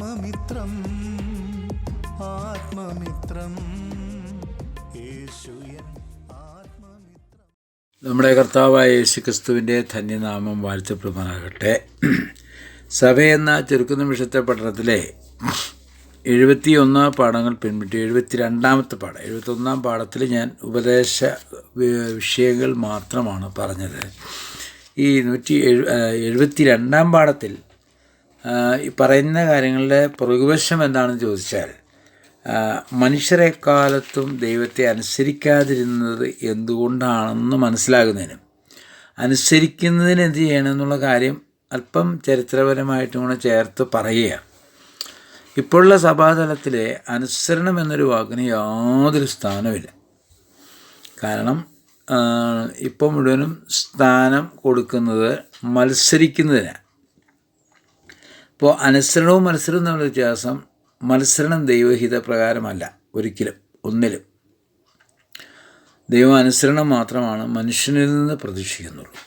ആത്മമിത്രം ആത്മമിത്രം യേശുയൻ ആത്മമിത്രം. നമ്മുടെ കർത്താവായ യേശുക്രിസ്തുവിൻ്റെ ധന്യനാമം വാഴ്ത്തപ്പെടുമാറാകട്ടെ. സഭയെന്ന ചുരുക്കനിമിഷത്തെ പഠനത്തിലെ 71 പാഠങ്ങൾ പിൻവിട്ട് 72ാമത്തെ പാഠം 71 പാഠത്തിൽ ഞാൻ ഉപദേശ വിഷയങ്ങൾ മാത്രമാണ് പറഞ്ഞത്. ഈ 172 പാഠത്തിൽ ഈ പറയുന്ന കാര്യങ്ങളുടെ പുറകുവശം എന്താണെന്ന് ചോദിച്ചാൽ, മനുഷ്യരെക്കാലത്തും ദൈവത്തെ അനുസരിക്കാതിരുന്നത് എന്തുകൊണ്ടാണെന്ന് മനസ്സിലാകുന്നതിനും അനുസരിക്കുന്നതിന് എന്ത് ചെയ്യണമെന്നുള്ള കാര്യം അല്പം ചരിത്രപരമായിട്ടും കൂടെ ചേർത്ത് പറയുകയാണ്. ഇപ്പോഴുള്ള സഭാതലത്തിലെ അനുസരണം എന്നൊരു വാക്കിന് യാതൊരു സ്ഥാനമില്ല. കാരണം ഇപ്പോൾ മുഴുവനും സ്ഥാനം കൊടുക്കുന്നത് മത്സരിക്കുന്നതിനാണ്. ഇപ്പോൾ അനുസരണവും മത്സരവും തമ്മിലുള്ള വ്യത്യാസം, മത്സരണം ദൈവഹിത പ്രകാരമല്ല ഒരിക്കലും ഒന്നിലും. ദൈവം അനുസരണം മാത്രമാണ് മനുഷ്യനിൽ നിന്ന് പ്രതീക്ഷിക്കുന്നുള്ളൂ.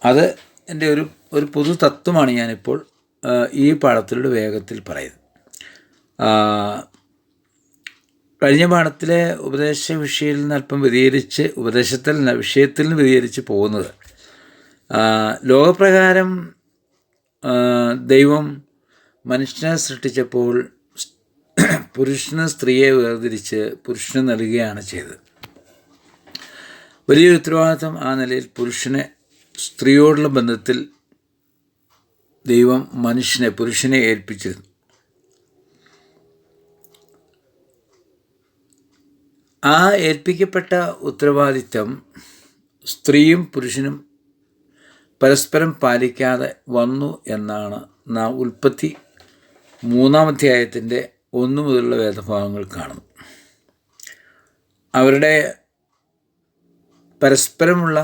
അത് എൻ്റെ ഒരു പൊതു തത്വമാണ് ഞാനിപ്പോൾ ഈ പാഠത്തിലൂടെ വേഗത്തിൽ പറയുന്നത്. കഴിഞ്ഞ പാഠത്തിലെ ഉപദേശ വിഷയത്തിൽ നിന്ന് അല്പം വ്യതിചരിച്ച് വിഷയത്തിൽ നിന്ന് വ്യതിചരിച്ച് പോകുന്നത്, ലോകപ്രകാരം ദൈവം മനുഷ്യനെ സൃഷ്ടിച്ചപ്പോൾ പുരുഷന് സ്ത്രീയെ വേർതിരിച്ച് പുരുഷന് നൽകുകയാണ് ചെയ്തത്. വലിയൊരു ഉത്തരവാദിത്വം ആ നിലയിൽ പുരുഷനെ സ്ത്രീയോടുള്ള ബന്ധത്തിൽ ദൈവം പുരുഷനെ ഏൽപ്പിച്ചിരുന്നു. ആ ഏൽപ്പിക്കപ്പെട്ട ഉത്തരവാദിത്വം സ്ത്രീയും പുരുഷനും പരസ്പരം പാലിക്കാതെ വന്നു എന്നാണ് നാം ഉൽപ്പത്തി 3-ാം അധ്യായത്തിൻ്റെ 1 മുതലുള്ള വേദഭാഗങ്ങൾ കാണുന്നത്. അവരുടെ പരസ്പരമുള്ള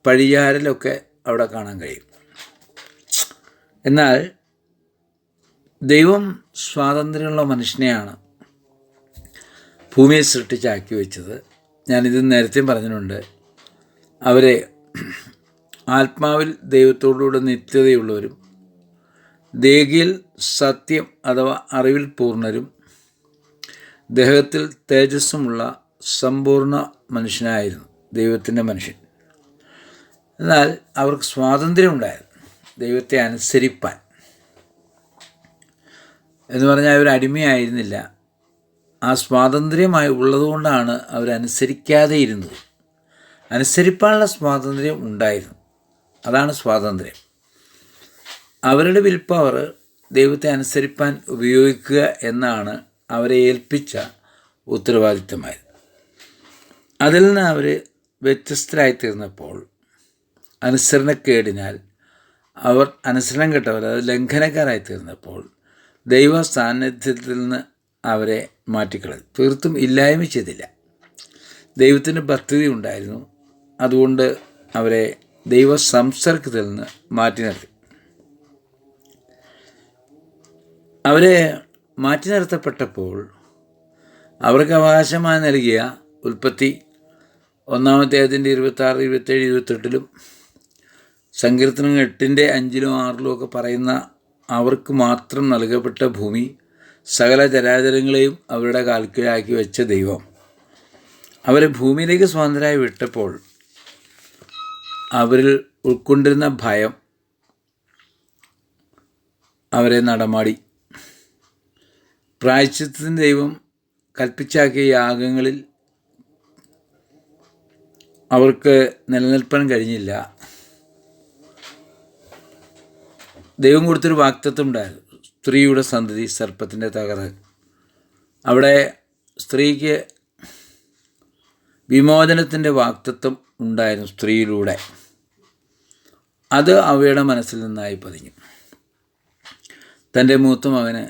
പഴിയാരലൊക്കെ അവിടെ കാണാൻ കഴിയും. എന്നാൽ ദൈവം സ്വാതന്ത്ര്യമുള്ള മനുഷ്യനെയാണ് ഭൂമിയെ സൃഷ്ടിച്ചാക്കി വെച്ചത്. ഞാനിത് നേരത്തെ പറഞ്ഞിട്ടുണ്ട്. അവരെ ആത്മാവിൽ ദൈവത്തോടുകൂടെ നിത്യതയുള്ളവരും ദേഹിയിൽ സത്യം അഥവാ അറിവിൽ പൂർണ്ണരും ദേഹത്തിൽ തേജസ്സുമുള്ള സമ്പൂർണ്ണ മനുഷ്യനായിരുന്നു ദൈവത്തിൻ്റെ മനുഷ്യൻ. എന്നാൽ അവർക്ക് സ്വാതന്ത്ര്യമുണ്ടായിരുന്നു ദൈവത്തെ അനുസരിപ്പാൻ. എന്ന് പറഞ്ഞാൽ അവർ അടിമയായിരുന്നില്ല. ആ സ്വാതന്ത്ര്യമായി ഉള്ളതുകൊണ്ടാണ് അവരനുസരിക്കാതെ ഇരുന്നത്. അനുസരിപ്പാനുള്ള സ്വാതന്ത്ര്യം ഉണ്ടായിരുന്നു. അതാണ് സ്വാതന്ത്ര്യം. അവരുടെ വിൽ പവർ ദൈവത്തെ അനുസരിപ്പാൻ ഉപയോഗിക്കുക എന്നാണ് അവരെ ഏൽപ്പിച്ച ഉത്തരവാദിത്തമായത്. അതിൽ നിന്ന് അവർ വ്യത്യസ്തരായിത്തീർന്നപ്പോൾ അനുസരണക്കേടിനാൽ അവർ അനുസരണം കെട്ടവർ, അത് ലംഘനക്കാരായിത്തീർന്നപ്പോൾ ദൈവ സാന്നിധ്യത്തിൽ നിന്ന് അവരെ മാറ്റിക്കളഞ്ഞു. തീർത്തും ഇല്ലായ്മ ചെയ്തില്ല. ദൈവത്തിന് പദ്ധതി ഉണ്ടായിരുന്നു. അതുകൊണ്ട് അവരെ ദൈവ സംസർഗത്തിൽ നിന്ന് മാറ്റി നിർത്തി. അവരെ മാറ്റി നിർത്തപ്പെട്ടപ്പോൾ അവർക്ക് അവകാശമായി നൽകിയ ഉൽപ്പത്തി 1-ാം അധ്യായത്തിൻ്റെ 26, 27, 28 സങ്കീർത്തനം 8-ന്റെ 5-ലും 6-ലും ഒക്കെ പറയുന്ന അവർക്ക് മാത്രം നൽകപ്പെട്ട ഭൂമി, സകല ചരാചരങ്ങളെയും അവരുടെ കാൽക്കീഴാക്കി വെച്ച ദൈവം അവരെ ഭൂമിയിലേക്ക് സ്വതന്ത്രരായി വിട്ടപ്പോൾ അവരിൽ ഉൾക്കൊണ്ടിരുന്ന ഭയം അവരെ നടമാടി. പ്രായശ്ചിത്തത്തിന് ദൈവം കൽപ്പിച്ചാക്കിയ യാഗങ്ങളിൽ അവർക്ക് നിലനിൽപ്പാൻ കഴിഞ്ഞില്ല. ദൈവം കൊടുത്തൊരു വാഗ്ദത്തം ഉണ്ടായിരുന്നു, സ്ത്രീയുടെ സന്തതി സർപ്പത്തിൻ്റെ തകർന്ന്. അവിടെ സ്ത്രീക്ക് വിമോചനത്തിൻ്റെ വാഗ്ദത്തം ഉണ്ടായിരുന്നു സ്ത്രീയിലൂടെ. അത് അവയുടെ മനസ്സിൽ നിന്നായി പതിഞ്ഞു. തൻ്റെ മൂത്ത മകന്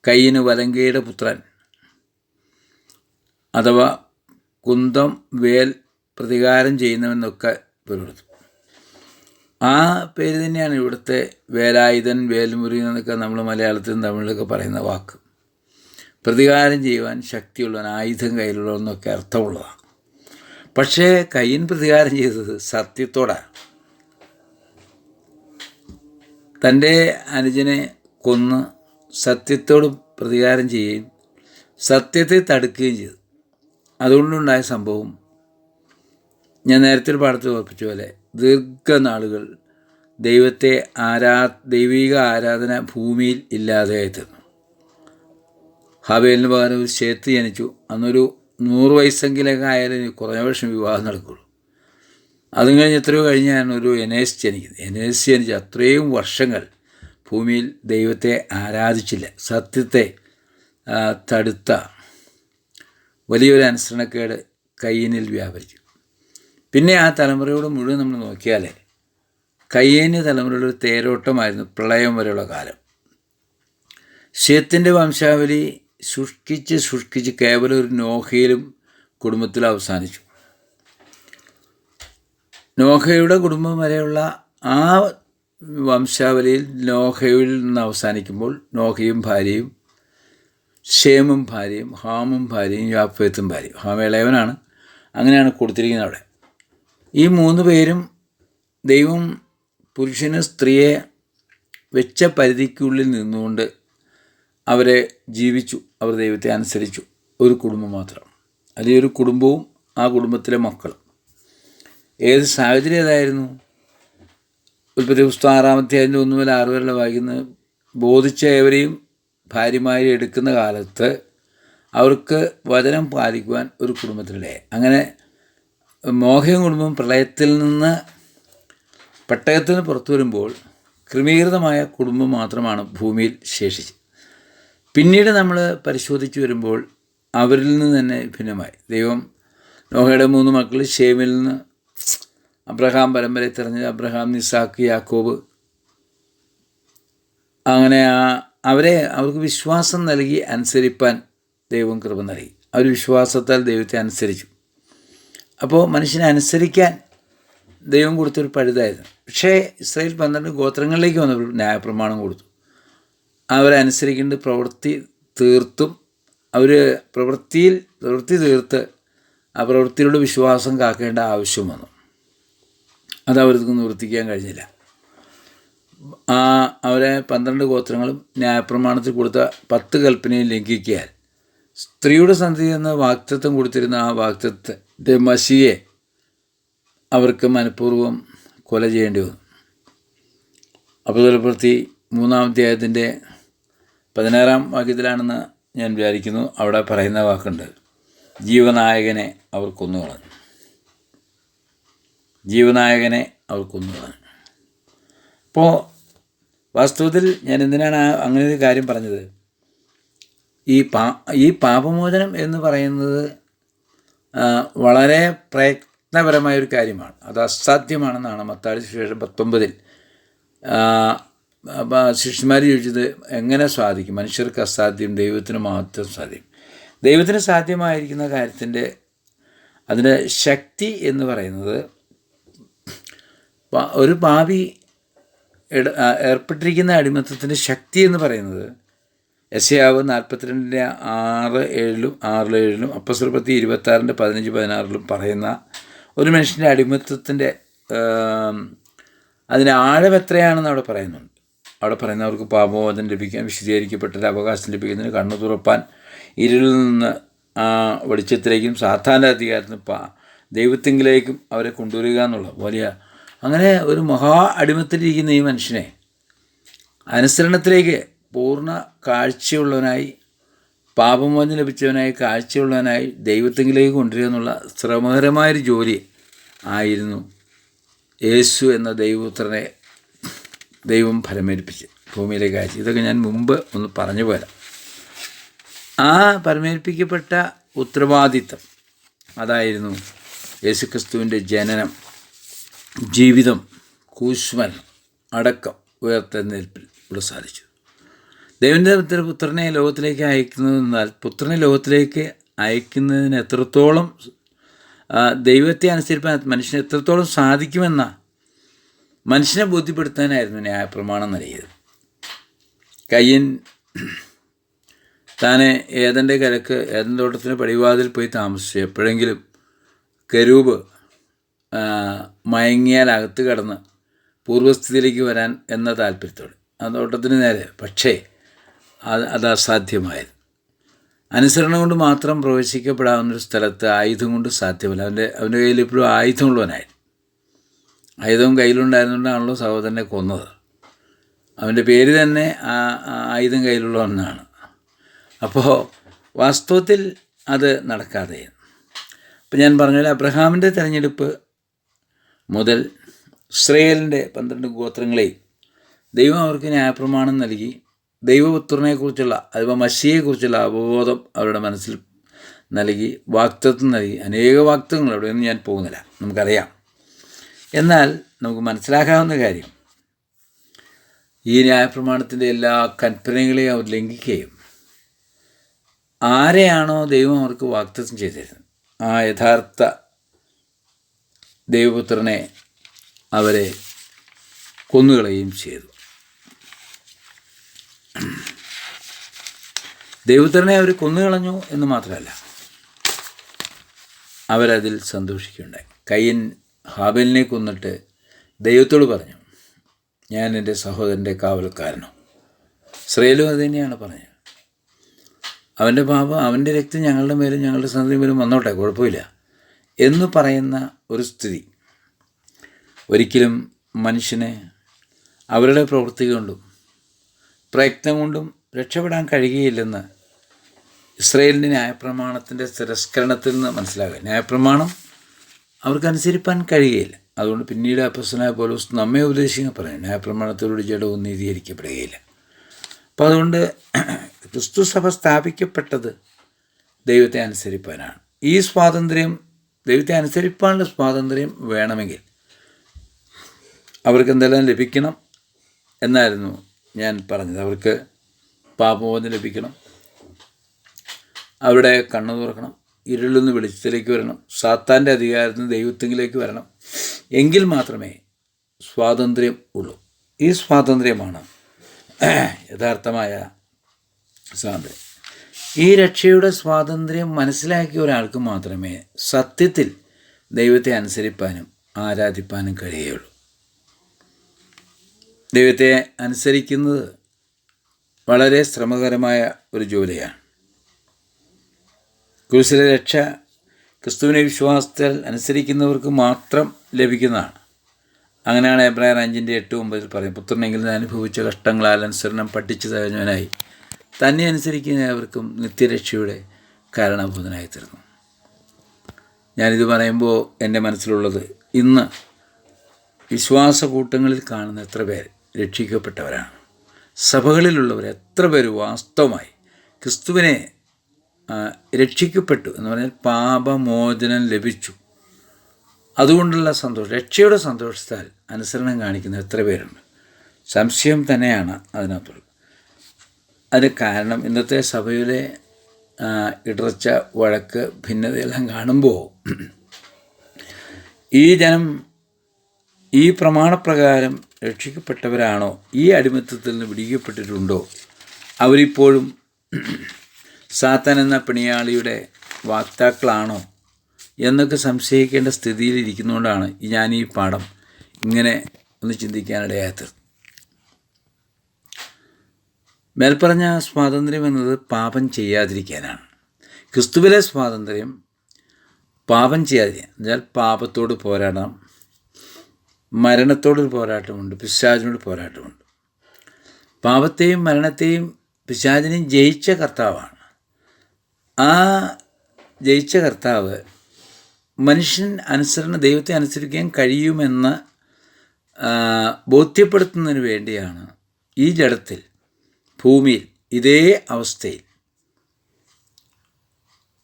കയ്യിന് വലങ്കയുടെ പുത്രൻ അഥവാ കുന്തം വേൽ പ്രതികാരം ചെയ്യുന്നവെന്നൊക്കെ പേരെടുത്തു. ആ പേര് തന്നെയാണ് ഇവിടുത്തെ വേലായുധൻ, വേൽമുറി എന്നൊക്കെ നമ്മൾ മലയാളത്തിലും തമിഴിലൊക്കെ പറയുന്ന വാക്ക്. പ്രതികാരം ചെയ്യുവാൻ ശക്തിയുള്ളവൻ, ആയുധം കയ്യിലുള്ളവെന്നൊക്കെ അർത്ഥമുള്ളതാണ്. പക്ഷേ കയ്യൻ പ്രതികാരം ചെയ്തത് സത്യത്തോടാണ്. തൻ്റെ അനുജനെ കൊന്ന് സത്യത്തോട് പ്രതികാരം ചെയ്യുകയും സത്യത്തെ തടുക്കുകയും ചെയ്തു. അതുകൊണ്ടുണ്ടായ സംഭവം ഞാൻ നേരത്തെ ഒരു പാഠത്തിൽ ഓർപ്പിച്ച പോലെ ദീർഘനാളുകൾ ദൈവിക ആരാധന ഭൂമിയിൽ ഇല്ലാതെയായി തീർന്നു. ഹാബേലിന് പകരം ഒരു ശേത്ത് ജനിച്ചു. അന്നൊരു 100 വയസ്സെങ്കിലൊക്കെ ആയാലും കുറഞ്ഞ വർഷം വിവാഹം നടക്കുകയുള്ളൂ. അതും കഴിഞ്ഞ് എത്രയോ കഴിഞ്ഞാണ് ഒരു എനേസ് ജനിക്കുന്നത്. എനേസ് ജനിച്ച് അത്രയും വർഷങ്ങൾ ഭൂമിയിൽ ദൈവത്തെ ആരാധിച്ചില്ല. സത്യത്തെ തടുത്ത വലിയൊരു അനുസരണക്കേട് കയ്യനിൽ വ്യാപരിച്ചു. പിന്നെ ആ തലമുറയോട് മുഴുവൻ നമ്മൾ നോക്കിയാൽ കയ്യേന്യ തലമുറയുടെ ഒരു തേരോട്ടമായിരുന്നു പ്രളയം വരെയുള്ള കാലം. ശേത്തിൻ്റെ വംശാവലി സൂക്ഷിച്ച് കേവലം ഒരു നോഹയിലും കുടുംബത്തിലും അവസാനിച്ചു. നോഹയുടെ കുടുംബം വരെയുള്ള ആ വംശാവലിയിൽ നോഹയിൽ നിന്ന് അവസാനിക്കുമ്പോൾ നോഹയും ഭാര്യയും, ഷേമും ഭാര്യയും, ഹാമും ഭാര്യയും, യാഫേത്തും ഭാര്യയും. ഹാം ഇളയവനാണ്. അങ്ങനെയാണ് കൊടുത്തിരിക്കുന്നത് അവിടെ. ഈ 3 പേരും ദൈവം പുരുഷന് സ്ത്രീയെ വെച്ച പരിധിക്കുള്ളിൽ നിന്നുകൊണ്ട് അവരെ ജീവിച്ചു. അവർ ദൈവത്തെ അനുസരിച്ചു. ഒരു കുടുംബം മാത്രം, അല്ലെങ്കിൽ ഒരു കുടുംബവും ആ കുടുംബത്തിലെ മക്കളും. ഏത് സാഹചര്യം ഏതായിരുന്നു? ഉൽപ്പത്തി പുസ്തകം 6-ാം അധ്യായം 1 മുതൽ 6 വരെ വായിക്കുന്നത് ബോധിച്ച ഏവരെയും ഭാര്യമാരെ എടുക്കുന്ന കാലത്ത് അവർക്ക് വചനം പാലിക്കുവാൻ ഒരു കുടുംബത്തിനിടെ. അങ്ങനെ മോഹയും കുടുംബം പ്രളയത്തിൽ നിന്ന് പെട്ടകത്തിൽ നിന്ന് പുറത്തു വരുമ്പോൾ ക്രമീകൃതമായ കുടുംബം മാത്രമാണ് ഭൂമിയിൽ ശേഷിച്ചത്. പിന്നീട് നമ്മൾ പരിശോധിച്ച് വരുമ്പോൾ അവരിൽ നിന്ന് തന്നെ ഭിന്നമായി. ദൈവം നോഹയുടെ 3 മക്കൾ ഷേമിൽ നിന്ന് അബ്രഹാം പരമ്പരയെ തിരഞ്ഞത്. അബ്രഹാം, ഇസാക്ക്, യാക്കോബ്. അങ്ങനെ അവർക്ക് വിശ്വാസം നൽകി അനുസരിപ്പാൻ ദൈവം കൃപ നൽകി. അവർ വിശ്വാസത്താൽ ദൈവത്തെ അനുസരിച്ചു. അപ്പോൾ മനുഷ്യനെ അനുസരിക്കാൻ ദൈവം കൊടുത്തൊരു പഴുതായിരുന്നു. പക്ഷേ ഇസ്രായേൽ 12 ഗോത്രങ്ങളിലേക്ക് വന്നപ്പോൾ ന്യായപ്രമാണം കൊടുത്തു. അവരനുസരിക്കേണ്ട പ്രവൃത്തി തീർത്തും അവർ പ്രവൃത്തി തീർത്ത് ആ പ്രവൃത്തിയിലൂടെ വിശ്വാസം കാക്കേണ്ട ആവശ്യം വന്നു. അതവർക്ക് നിവർത്തിക്കാൻ കഴിഞ്ഞില്ല. അവരെ 12 ഗോത്രങ്ങളും ന്യായപ്രമാണത്തിൽ കൊടുത്ത 10 കൽപ്പനയും ലംഘിക്കാൻ സ്ത്രീയുടെ സന്തതി എന്ന വാഗ്ദത്തം കൊടുത്തിരുന്ന ആ വാഗ്ദത്തത്തെ മസിയെ അവർക്ക് മനഃപൂർവ്വം കൊല ചെയ്യേണ്ടി വന്നു. അപ്പോസ്തലപ്രവൃത്തി 3-ാം അധ്യായത്തിൻ്റെ 16-ാം വാക്യത്തിലാണെന്ന് ഞാൻ വിചാരിക്കുന്നു. അവിടെ പറയുന്ന വാക്കുണ്ട്, ജീവനായകനെ അവർ കൊന്നുകളഞ്ഞു. അപ്പോൾ വാസ്തവത്തിൽ ഞാൻ എന്തിനാണ് അങ്ങനെ ഒരു കാര്യം പറഞ്ഞത്? ഈ പാപമോചനം എന്ന് പറയുന്നത് വളരെ പ്രയത്നപരമായൊരു കാര്യമാണ്. അത് അസാധ്യമാണെന്നാണ് മത്തായി സുവിശേഷം 19-ൽ ശിഷ്യന്മാർ ചോദിച്ചത്. എങ്ങനെ സാധിക്കും? മനുഷ്യർക്ക് അസാധ്യം, ദൈവത്തിന് മാത്രം സാധ്യം. ദൈവത്തിന് സാധ്യമായിരിക്കുന്ന കാര്യത്തിൻ്റെ അതിൻ്റെ ശക്തി എന്ന് പറയുന്നത് ഒരു പാപി ഏർപ്പെട്ടിരിക്കുന്ന അടിമത്തത്തിൻ്റെ ശക്തി എന്ന് പറയുന്നത് യെശയ്യാവ് 42-6-7 6-7 അപ്പോസ്തലപ്രവൃത്തി 26-15-16 പറയുന്ന ഒരു മനുഷ്യൻ്റെ അടിമത്തത്തിൻ്റെ അതിൻ്റെ ആഴം എത്രയാണെന്ന് അവിടെ പറയുന്നുണ്ട്. അവിടെ പറയുന്നവർക്ക് പാപമോചനം ലഭിക്കാൻ, വിശദീകരിക്കപ്പെട്ട അവകാശം ലഭിക്കുന്നതിന്, കണ്ണു തുറപ്പാൻ, ഇരുളിൽ നിന്ന് വെളിച്ചത്തിലേക്കും സാത്താൻ്റെ അധികാരത്തിന് ദൈവത്തിങ്കിലേക്കും അവരെ കൊണ്ടുവരിക എന്നുള്ള വലിയ, അങ്ങനെ ഒരു മഹാ അടിമത്തിലിരിക്കുന്ന ഈ മനുഷ്യനെ അനുസരണത്തിലേക്ക് പൂർണ്ണ കാഴ്ചയുള്ളവനായി, പാപമോചനം ലഭിച്ചവനായി, കാഴ്ചയുള്ളവനായി ദൈവത്തിങ്കിലേക്ക് കൊണ്ടുവരിക എന്നുള്ള ശ്രമകരമായൊരു ജോലി ആയിരുന്നു യേശു എന്ന ദൈവപുത്രനെ ദൈവം ഫലമേൽപ്പിച്ച് ഭൂമിയിലേക്ക് അയച്ചു. ഇതൊക്കെ ഞാൻ മുമ്പ് ഒന്ന് പറഞ്ഞു പോരാം. ആ ഫലമേൽപ്പിക്കപ്പെട്ട ഉത്തരവാദിത്തം അതായിരുന്നു യേശുക്രിസ്തുവിൻ്റെ ജനനം, ജീവിതം, കൂശ്മരണം, അടക്കം, ഉയർത്തെഴുന്നേൽപ്പിൽ ഇവിടെ സാധിച്ചു. ദൈവത്തിൻ്റെ പുത്രനെ ലോകത്തിലേക്ക് അയക്കുന്നതെന്നാൽ പുത്രനെ ലോകത്തിലേക്ക് അയക്കുന്നതിന് എത്രത്തോളം ദൈവത്തെ അനുസരിപ്പാൻ മനുഷ്യന് എത്രത്തോളം സാധിക്കുമെന്ന മനുഷ്യനെ ബോധ്യപ്പെടുത്താനായിരുന്നു ന്യായപ്രമാണം നൽകിയത്. കയ്യൻ താനെ ഏദൻ്റെ കരക്ക്, ഏദൻ തോട്ടത്തിന് പടിവാതിൽ പോയി താമസിച്ചു. എപ്പോഴെങ്കിലും കെരൂബ് മയങ്ങിയാൽ അകത്ത് കടന്ന് പൂർവ്വസ്ഥിതിയിലേക്ക് വരാൻ എന്ന താല്പര്യത്തോടെ ആ നോട്ടത്തിന് നേരെ. പക്ഷേ അത് അസാധ്യമായത്. അനുസരണം കൊണ്ട് മാത്രം പ്രവേശിക്കപ്പെടാവുന്നൊരു സ്ഥലത്ത് ആയുധം കൊണ്ട് സാധ്യമല്ല. അവൻ്റെ കയ്യിൽ ഇപ്പോഴും ആയുധമുള്ളവനായിരുന്നു. ആയുധം കയ്യിലുണ്ടായിരുന്നുകൊണ്ടാണല്ലോ സഹോദരനെ കൊന്നത്. അവൻ്റെ പേര് തന്നെ ആയുധം കയ്യിലുള്ളവനാണ്. അപ്പോൾ വാസ്തവത്തിൽ അത് നടക്കാതെ. അപ്പം ഞാൻ പറഞ്ഞ അബ്രഹാമിൻ്റെ തിരഞ്ഞെടുപ്പ് മുതൽ ഇസ്രായേലിൻ്റെ 12 ഗോത്രങ്ങളെയും ദൈവം അവർക്ക് ന്യായപ്രമാണം നൽകി. ദൈവപുത്രനെക്കുറിച്ചുള്ള അഥവാ മശിയെക്കുറിച്ചുള്ള അവബോധം അവരുടെ മനസ്സിൽ നൽകി, വാഗ്ദത്തം നൽകി. അനേക വാഗ്ദത്തങ്ങൾ, അവിടെയൊന്നും ഞാൻ പോകുന്നില്ല, നമുക്കറിയാം. എന്നാൽ നമുക്ക് മനസ്സിലാക്കാവുന്ന കാര്യം, ഈ ന്യായപ്രമാണത്തിൻ്റെ എല്ലാ കൽപ്പനകളെയും അവർ ലംഘിക്കുകയും ആരെയാണോ ദൈവം അവർക്ക് വാഗ്ദത്തം ചെയ്തിരുന്നത് ആ യഥാർത്ഥ ദൈവപുത്രനെ അവരെ കൊന്നുകളയുകയും ചെയ്തു. ദൈവപുത്രനെ അവർ കൊന്നുകളഞ്ഞു എന്ന് മാത്രമല്ല, അവരതിൽ സന്തോഷിക്കുകയുണ്ടായി. കയീൻ ഹാബേലിനെ കൊന്നിട്ട് ദൈവത്തോട് പറഞ്ഞു, ഞാൻ എൻ്റെ സഹോദരൻ്റെ കാവൽക്കാരനോ. ഇസ്രായേലും അത് തന്നെയാണ് പറഞ്ഞത്. അവൻ്റെ പാപം, അവൻ്റെ രക്തം ഞങ്ങളുടെ മേലും ഞങ്ങളുടെ സന്തതി മേലും വന്നോട്ടെ, കുഴപ്പമില്ല എന്ന് പറയുന്ന ഒരു സ്ഥിതി ഒരിക്കലും മനുഷ്യനെ അവരുടെ പ്രവൃത്തി കൊണ്ടും പ്രയത്നം കൊണ്ടും രക്ഷപ്പെടാൻ കഴിയുകയില്ലെന്ന് ഇസ്രായേലിൻ്റെ ന്യായപ്രമാണത്തിൻ്റെ തിരസ്കരണത്തിൽ നിന്ന് മനസ്സിലാക്കുക. ന്യായപ്രമാണം അവർക്കനുസരിപ്പാൻ കഴിയുകയില്ല. അതുകൊണ്ട് പിന്നീട് അപ്പോസ്തലനായ പൗലോസ് നമ്മെ ഉപദേശിക്കാൻ പറയും, ന്യായപ്രമാണത്തോടുകൂടി ജഡവും നീതീകരിക്കപ്പെടുകയില്ല. അപ്പോൾ അതുകൊണ്ട് ക്രിസ്തു സഭ സ്ഥാപിക്കപ്പെട്ടത് ദൈവത്തെ അനുസരിപ്പാനാണ്. ഈ സ്വാതന്ത്ര്യം, ദൈവത്തെ അനുസരിപ്പാനുള്ള സ്വാതന്ത്ര്യം വേണമെങ്കിൽ അവർക്ക് എന്തെല്ലാം ലഭിക്കണം എന്നായിരുന്നു ഞാൻ പറഞ്ഞത്. അവർക്ക് പാപമോചനം ലഭിക്കണം, അവരുടെ കണ്ണു തുറക്കണം, ഇരുളിൽ നിന്ന് വെളിച്ചത്തിലേക്ക് വരണം, സാത്താൻ്റെ അധികാരത്തിൽ നിന്ന് ദൈവത്വത്തിലേക്ക് വരണം. എങ്കിൽ മാത്രമേ സ്വാതന്ത്ര്യം ഉള്ളൂ. ഈ സ്വാതന്ത്ര്യമാണ് യഥാർത്ഥമായ സ്വാതന്ത്ര്യം. ഈ രക്ഷയുടെ സ്വാതന്ത്ര്യം മനസ്സിലാക്കിയ ഒരാൾക്ക് മാത്രമേ സത്യത്തിൽ ദൈവത്തെ അനുസരിപ്പാനും ആരാധിപ്പാനും കഴിയുകയുള്ളൂ. ദൈവത്തെ അനുസരിക്കുന്നത് വളരെ ശ്രമകരമായ ഒരു ജോലിയാണ്. ക്രൂശിലെ രക്ഷ ക്രിസ്തുവിനെ വിശ്വാസത്തിൽ അനുസരിക്കുന്നവർക്ക് മാത്രം ലഭിക്കുന്നതാണ്. അങ്ങനെയാണ് എബ്രായർ 5:8-9 പറയും, പുത്രനെങ്കിൽ അനുഭവിച്ച കഷ്ടങ്ങളാൽ അനുസരണം പഠിച്ചു തകഞ്ഞവനായി തന്നെ അനുസരിക്കുന്നവർക്കും നിത്യരക്ഷയുടെ കാരണഭൂതനായി തീർന്നു. ഞാനിത് പറയുമ്പോൾ എൻ്റെ മനസ്സിലുള്ളത്, ഇന്ന് വിശ്വാസ കൂട്ടങ്ങളിൽ കാണുന്ന എത്ര പേർ രക്ഷിക്കപ്പെട്ടവരാണ്? സഭകളിലുള്ളവർ എത്ര പേര് വാസ്തവമായി ക്രിസ്തുവിനെ രക്ഷിക്കപ്പെട്ടു എന്ന് പറഞ്ഞാൽ പാപമോചനം ലഭിച്ചു, അതുകൊണ്ടുള്ള സന്തോഷം, രക്ഷയുടെ സന്തോഷത്താൽ അനുസരണം കാണിക്കുന്ന എത്ര പേരുണ്ട്? സംശയം തന്നെയാണ് അതിനകത്തുള്ളത്. അതിന് കാരണം ഇന്നത്തെ സഭയിലെ ഇടർച്ച, വഴക്ക്, ഭിന്നതയെല്ലാം കാണുമ്പോൾ ഈ ജനം ഈ പ്രമാണപ്രകാരം രക്ഷിക്കപ്പെട്ടവരാണോ, ഈ അടിമത്തത്തിൽ നിന്ന് വിടിക്കപ്പെട്ടിട്ടുണ്ടോ, അവരിപ്പോഴും സാത്താൻ എന്ന പിണിയാളിയുടെ വാക്താക്കളാണോ എന്നൊക്കെ സംശയിക്കേണ്ട സ്ഥിതിയിലിരിക്കുന്നതുകൊണ്ടാണ് ഞാൻ ഈ പാഠം ഇങ്ങനെ ഒന്ന് ചിന്തിക്കാനിടയായത്. മേൽപ്പറഞ്ഞ സ്വാതന്ത്ര്യം എന്നത് പാപം ചെയ്യാതിരിക്കാനാണ്. ക്രിസ്തുവിലെ സ്വാതന്ത്ര്യം പാപം ചെയ്യാതിരിക്കാൻ എന്നാൽ പാപത്തോട് പോരാടണം, മരണത്തോടൊരു പോരാട്ടമുണ്ട്, പിശാചിനോട് പോരാട്ടമുണ്ട്. പാപത്തെയും മരണത്തെയും പിശാചിനെയും ജയിച്ച കർത്താവാണ്. ആ ജയിച്ച കർത്താവ് മനുഷ്യൻ ദൈവത്തെ അനുസരിക്കാൻ കഴിയുമെന്ന് ബോധ്യപ്പെടുത്തുന്നതിന് വേണ്ടിയാണ് ഈ ജഡത്തിൽ, ഭൂമിയിൽ, ഇതേ അവസ്ഥയിൽ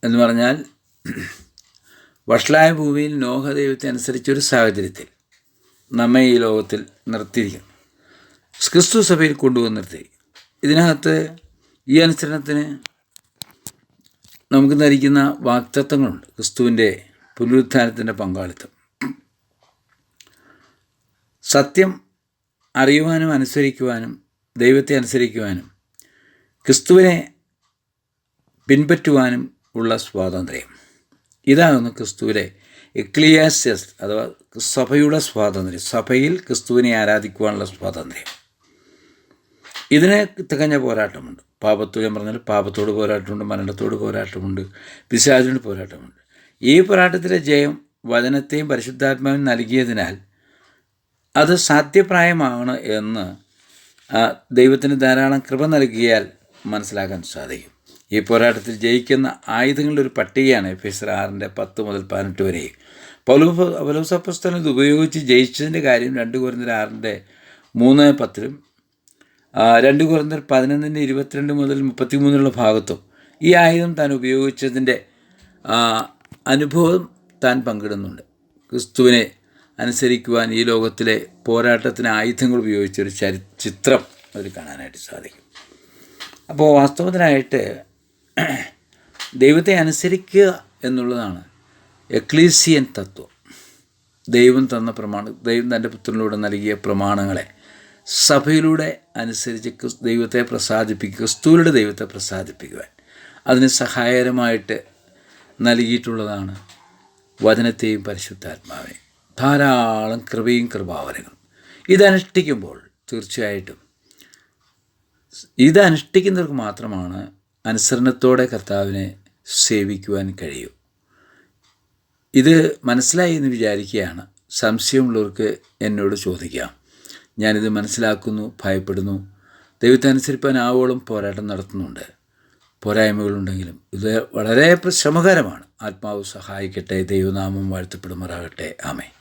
എന്ന് പറഞ്ഞാൽ വഷളായ ഭൂമിയിൽ നോഹ ദൈവത്തെ അനുസരിച്ചൊരു സാഹചര്യത്തിൽ നമ്മെ ഈ ലോകത്തിൽ നിർത്തിയിരിക്കുന്നു, ക്രിസ്തു സഭയിൽ കൊണ്ടുവന്ന് നിർത്തി. ഇതിനകത്ത് ഈ അനുസരണത്തിന് നമുക്ക് നയിക്കുന്ന വാഗ്ദത്തങ്ങളുണ്ട്. ക്രിസ്തുവിൻ്റെ പുനരുത്ഥാനത്തിൻ്റെ പങ്കാളിത്തം, സത്യം അറിയുവാനും അനുസരിക്കുവാനും ദൈവത്തെ അനുസരിക്കുവാനും ക്രിസ്തുവിനെ പിൻപറ്റുവാനും ഉള്ള സ്വാതന്ത്ര്യം. ഇതാകുന്നു ക്രിസ്തുവിലെ എക്ലിയാസ്യസ് അഥവാ സഭയുടെ സ്വാതന്ത്ര്യം, സഭയിൽ ക്രിസ്തുവിനെ ആരാധിക്കുവാനുള്ള സ്വാതന്ത്ര്യം. ഇതിന് തികഞ്ഞ പോരാട്ടമുണ്ട്. ഞാൻ പറഞ്ഞാൽ പാപത്തോട് പോരാട്ടമുണ്ട്, മരണത്തോട് പോരാട്ടമുണ്ട്, പിശാചിനോട് പോരാട്ടമുണ്ട്. ഈ പോരാട്ടത്തിലെ ജയം വചനത്തെയും പരിശുദ്ധാത്മാവിനും നൽകിയതിനാൽ അത് സാധ്യപ്രായമാണ് എന്ന് ദൈവത്തിന് ധാരാളം കൃപ നൽകിയാൽ മനസ്സിലാക്കാൻ സാധിക്കും. ഈ പോരാട്ടത്തിൽ ജയിക്കുന്ന ആയുധങ്ങളുടെ ഒരു പട്ടികയാണ് എഫെസ്യർ 6:10 മുതൽ 18 വരെ. പൗലോസ് അപ്പോസ്തലൻ ഇത് ഉപയോഗിച്ച് ജയിച്ചതിൻ്റെ കാര്യം 2 കൊരിന്ത്യർ 6:3-10 2 കൊരിന്ത്യർ 11:22 മുതൽ 33 ഭാഗത്തും ഈ ആയുധം താൻ ഉപയോഗിച്ചതിൻ്റെ അനുഭവം താൻ പങ്കിടുന്നുണ്ട്. ക്രിസ്തുവിനെ അനുസരിക്കുവാൻ ഈ ലോകത്തിലെ പോരാട്ടത്തിന് ആയുധങ്ങൾ ഉപയോഗിച്ചൊരു ചിത്രം അതിൽ കാണാനായിട്ട് സാധിക്കും. അപ്പോൾ വാസ്തവത്തിനായിട്ട് ദൈവത്തെ അനുസരിക്കുക എന്നുള്ളതാണ് എക്ലീസിയൻ തത്വം. ദൈവം തന്ന ദൈവം തൻ്റെ പുത്രനിലൂടെ നൽകിയ പ്രമാണങ്ങളെ സഭയിലൂടെ അനുസരിച്ച് ദൈവത്തെ പ്രസാദിപ്പിക്കുക, ക്രിസ്തുവിലൂടെ ദൈവത്തെ പ്രസാദിപ്പിക്കുവാൻ അതിന് സഹായകരമായിട്ട് നൽകിയിട്ടുള്ളതാണ് വചനത്തെയും പരിശുദ്ധാത്മാവിനെയും. ധാരാളം കൃപയും കൃപാവരങ്ങളും ഇതനുഷ്ഠിക്കുമ്പോൾ തീർച്ചയായിട്ടും ഇതനുഷ്ഠിക്കുന്നവർക്ക് മാത്രമാണ് അനുസരണത്തോടെ കർത്താവിനെ സേവിക്കുവാൻ കഴിയൂ. ഇത് മനസ്സിലായി എന്ന് വിചാരിക്കുകയാണ്. സംശയമുള്ളവർക്ക് എന്നോട് ചോദിക്കാം. ഞാനിത് മനസ്സിലാക്കുന്നു, ഭയപ്പെടുന്നു, ദൈവത്തെ അനുസരിപ്പാൻ ആവോളം പോരാട്ടം നടത്തുന്നുണ്ട്. പോരായ്മകളുണ്ടെങ്കിലും ഇത് വളരെ ശ്രമകരമാണ്. ആത്മാവ് സഹായിക്കട്ടെ. ദൈവനാമം വാഴ്ത്തപ്പെടുമാറാകട്ടെ. ആമേൻ.